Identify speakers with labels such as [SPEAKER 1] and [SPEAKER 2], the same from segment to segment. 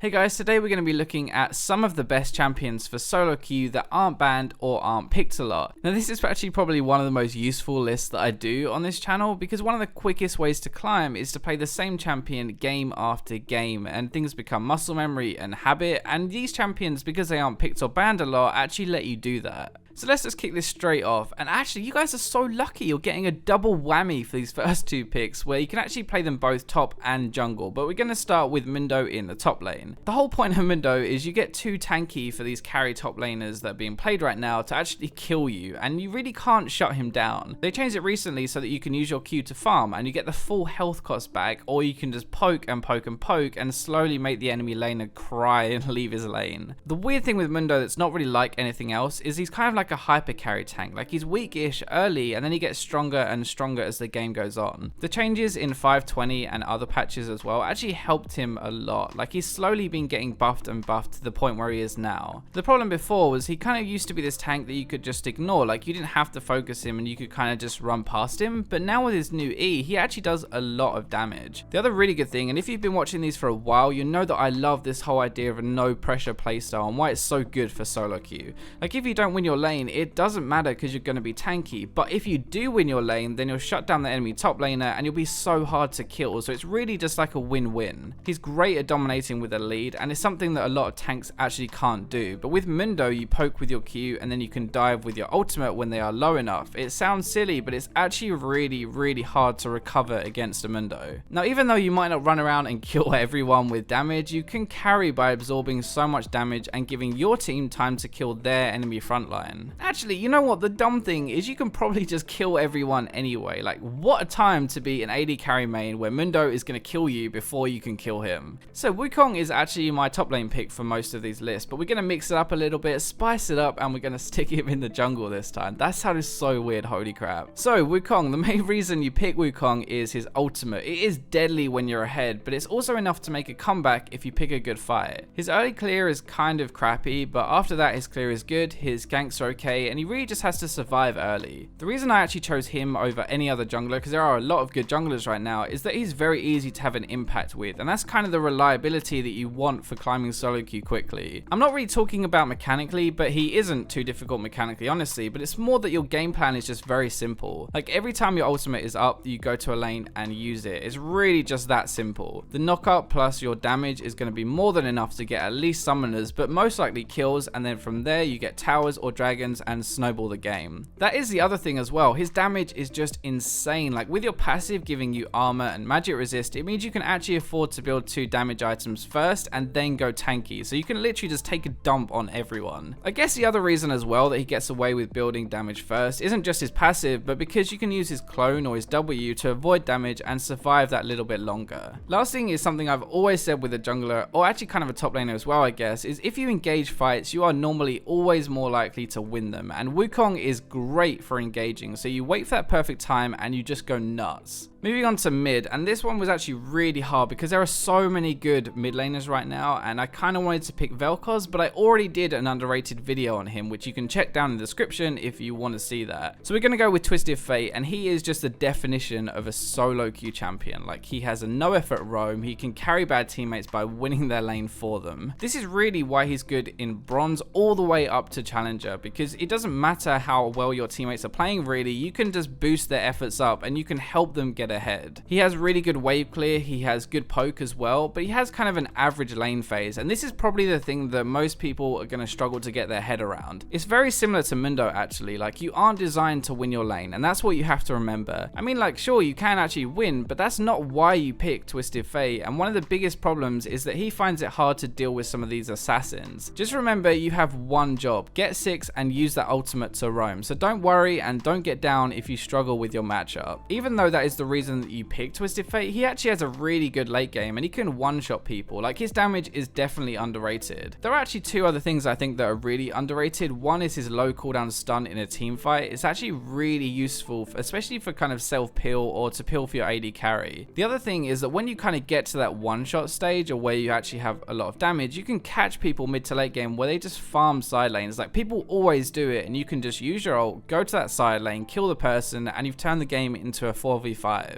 [SPEAKER 1] Hey guys, today we're going to be looking at some of the best champions for solo queue that aren't banned or aren't picked a lot. Now this is actually probably one of the most useful lists that I do on this channel because one of the quickest ways to climb is to play the same champion game after game and things become muscle memory and habit, and these champions, because they aren't picked or banned a lot, actually let you do that. So let's just kick this straight off, and actually you guys are so lucky you're getting a double whammy for these first two picks where you can actually play them both top and jungle, but we're going to start with Mundo in the top lane. The whole point of Mundo is you get too tanky for these carry top laners that are being played right now to actually kill you, and you really can't shut him down. They changed it recently so that you can use your Q to farm and you get the full health cost back, or you can just poke and poke and poke and slowly make the enemy laner cry and leave his lane. The weird thing with Mundo that's not really like anything else is he's kind of like a hyper carry tank. Like, he's weak-ish early and then he gets stronger and stronger as the game goes on. The changes in 520 and other patches as well actually helped him a lot. Like, he's slowly been getting buffed and buffed to the point where he is now. The problem before was he kind of used to be this tank that you could just ignore. Like, you didn't have to focus him and you could kind of just run past him, but now with his new E he actually does a lot of damage. The other really good thing, and if you've been watching these for a while, you know that I love this whole idea of a no pressure playstyle and why it's so good for solo queue. Like, if you don't win your lane, it doesn't matter because you're going to be tanky, but if you do win your lane, then you'll shut down the enemy top laner and you'll be so hard to kill, so it's really just like a win-win. He's great at dominating with a lead, and it's something that a lot of tanks actually can't do, but with Mundo you poke with your Q and then you can dive with your ultimate when they are low enough. It sounds silly, but it's actually really hard to recover against a Mundo. Now, even though you might not run around and kill everyone with damage, you can carry by absorbing so much damage and giving your team time to kill their enemy frontline. Actually, you know what, the dumb thing is you can probably just kill everyone anyway. Like, what a time to be an AD carry main where Mundo is going to kill you before you can kill him. So Wukong is actually my top lane pick for most of these lists, but we're going to mix it up a little bit, spice it up, and we're going to stick him in the jungle this time. That sounded so weird, holy crap. So Wukong, the main reason you pick Wukong is his ultimate. It is deadly when you're ahead, but it's also enough to make a comeback if you pick a good fight. His early clear is kind of crappy, but after that his clear is good, his ganks are okay, and he really just has to survive early. The reason I actually chose him over any other jungler, because there are a lot of good junglers right now, is that he's very easy to have an impact with, and that's kind of the reliability that you want for climbing solo queue quickly. I'm not really talking about mechanically, but he isn't too difficult mechanically, honestly, but it's more that your game plan is just very simple. Like, every time your ultimate is up, you go to a lane and use it. It's really just that simple. The knockup plus your damage is going to be more than enough to get at least summoners, but most likely kills, and then from there you get towers or dragons and snowball the game. That is the other thing as well. His damage is just insane. Like, with your passive giving you armor and magic resist, it means you can actually afford to build 2 damage items first and then go tanky, so you can literally just take a dump on everyone. I guess the other reason as well that he gets away with building damage first isn't just his passive, but because you can use his clone or his W to avoid damage and survive that little bit longer. Last thing is something I've always said with a jungler, or actually kind of a top laner as well, I guess, is if you engage fights, you are normally always more likely to win them, and Wukong is great for engaging, so you wait for that perfect time and you just go nuts. Moving on to mid, and this one was actually really hard because there are so many good mid laners right now, and I kind of wanted to pick Vel'Koz, but I already did an underrated video on him, which you can check down in the description if you want to see that. So we're going to go with Twisted Fate, and he is just the definition of a solo queue champion. Like, he has a no effort roam, he can carry bad teammates by winning their lane for them. This is really why he's good in bronze all the way up to challenger, because it doesn't matter how well your teammates are playing really, you can just boost their efforts up and you can help them get ahead. He has really good wave clear, he has good poke as well, but he has kind of an average lane phase, and this is probably the thing that most people are going to struggle to get their head around. It's very similar to Mundo actually. Like, you aren't designed to win your lane, and that's what you have to remember. I mean, like, sure, you can actually win, but that's not why you pick Twisted Fate, and one of the biggest problems is that he finds it hard to deal with some of these assassins. Just remember, you have one job: get 6 and use that ultimate to roam, so don't worry and don't get down if you struggle with your matchup. Even though that is the reason that you pick Twisted Fate, he actually has a really good late game and he can one-shot people. Like, his damage is definitely underrated. There are actually 2 other things I think that are really underrated. One is his low cooldown stun in a team fight. It's actually really useful, especially for kind of self-peel or to peel for your AD carry. The other thing is that when you kind of get to that one-shot stage, or where you actually have a lot of damage, you can catch people mid to late game where they just farm side lanes. Like, people always do it, and you can just use your ult, go to that side lane, kill the person, and you've turned the game into a 4v5.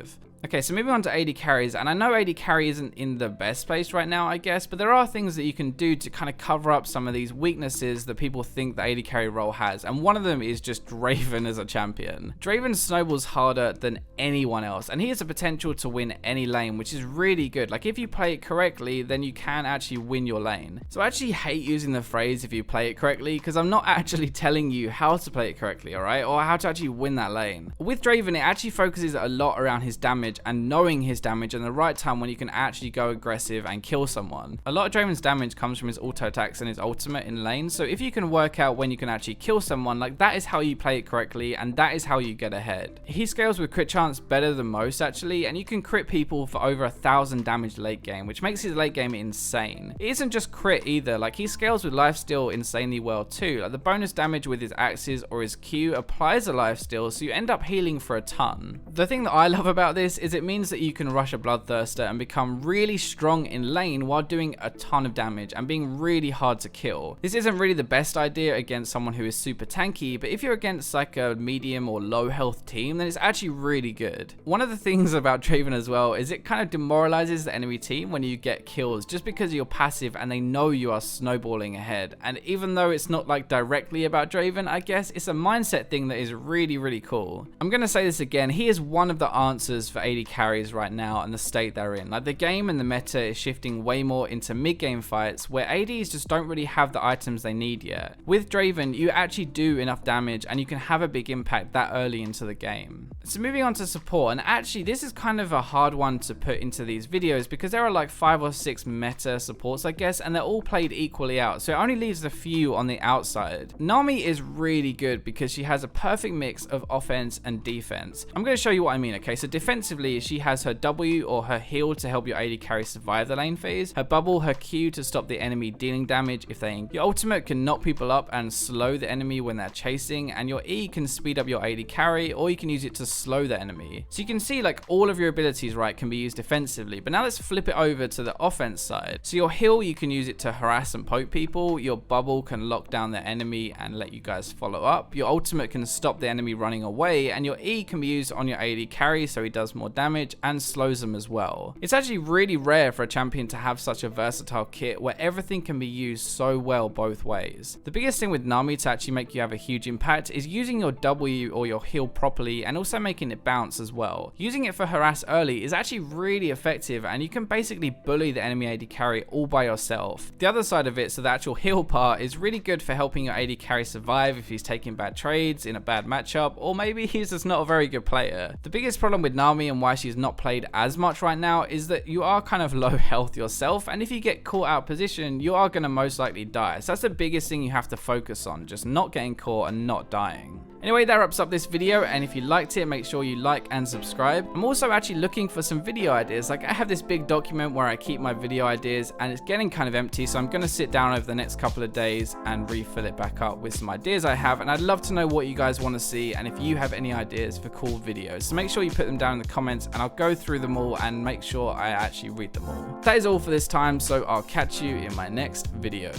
[SPEAKER 1] Okay, so moving on to AD carries, and I know AD carry isn't in the best place right now, I guess, but there are things that you can do to kind of cover up some of these weaknesses that people think the AD carry role has, and one of them is just Draven as a champion. Draven snowballs harder than anyone else, and he has the potential to win any lane, which is really good. Like, if you play it correctly, then you can actually win your lane. So I actually hate using the phrase if you play it correctly, because I'm not actually telling you how to play it correctly, alright, or how to actually win that lane. With Draven, it actually focuses a lot around his damage and knowing his damage and the right time when you can actually go aggressive and kill someone. A lot of Draven's damage comes from his auto attacks and his ultimate in lane, so if you can work out when you can actually kill someone, like, that is how you play it correctly, and that is how you get ahead. He scales with crit chance better than most actually, and you can crit people for over 1,000 damage late game, which makes his late game insane. It isn't just crit either, like, he scales with lifesteal insanely well too. Like, the bonus damage with his axes or his Q applies a lifesteal, so you end up healing for a ton. The thing that I love about this is it means that you can rush a bloodthirster and become really strong in lane while doing a ton of damage and being really hard to kill. This isn't really the best idea against someone who is super tanky, but if you're against like a medium or low health team, then it's actually really good. One of the things about Draven as well is it kind of demoralizes the enemy team when you get kills just because you're passive and they know you are snowballing ahead. And even though it's not like directly about Draven, I guess it's a mindset thing that is really cool. I'm gonna say this again, he is one of the answers for AD carries right now and the state they're in. Like, the game and the meta is shifting way more into mid-game fights where ADs just don't really have the items they need yet. With Draven, you actually do enough damage and you can have a big impact that early into the game. So moving on to support, and actually this is kind of a hard one to put into these videos because there are like 5 or 6 meta supports, I guess, and they're all played equally out, so it only leaves a few on the outside. Nami is really good because she has a perfect mix of offense and defense. I'm going to show you what I mean, okay? So defensively, she has her W or her heal to help your AD carry survive the lane phase, her bubble, her Q to stop the enemy dealing damage if they... Your ultimate can knock people up and slow the enemy when they're chasing, and your E can speed up your AD carry, or you can use it to slow the enemy. So you can see like all of your abilities, right, can be used defensively, but now let's flip it over to the offense side. So your heal, you can use it to harass and poke people, your bubble can lock down the enemy and let you guys follow up, your ultimate can stop the enemy running away, and your E can be used on your AD carry so he does more damage and slows them as well. It's actually really rare for a champion to have such a versatile kit where everything can be used so well both ways. The biggest thing with Nami to actually make you have a huge impact is using your W or your heal properly and also making it bounce as well. Using it for harass early is actually really effective and you can basically bully the enemy AD carry all by yourself. The other side of it, so the actual heal part, is really good for helping your AD carry survive if he's taking bad trades in a bad matchup, or maybe he's just not a very good player. The biggest problem with Nami and why she's not played as much right now is that you are kind of low health yourself, and if you get caught out of position, you are going to most likely die. So that's the biggest thing you have to focus on, just not getting caught and not dying. Anyway, that wraps up this video, and if you liked it, make sure you like and subscribe. I'm also actually looking for some video ideas. Like, I have this big document where I keep my video ideas, and it's getting kind of empty, so I'm going to sit down over the next couple of days and refill it back up with some ideas I have, and I'd love to know what you guys want to see and if you have any ideas for cool videos. So make sure you put them down in the comments, and I'll go through them all and make sure I actually read them all. That is all for this time, so I'll catch you in my next video.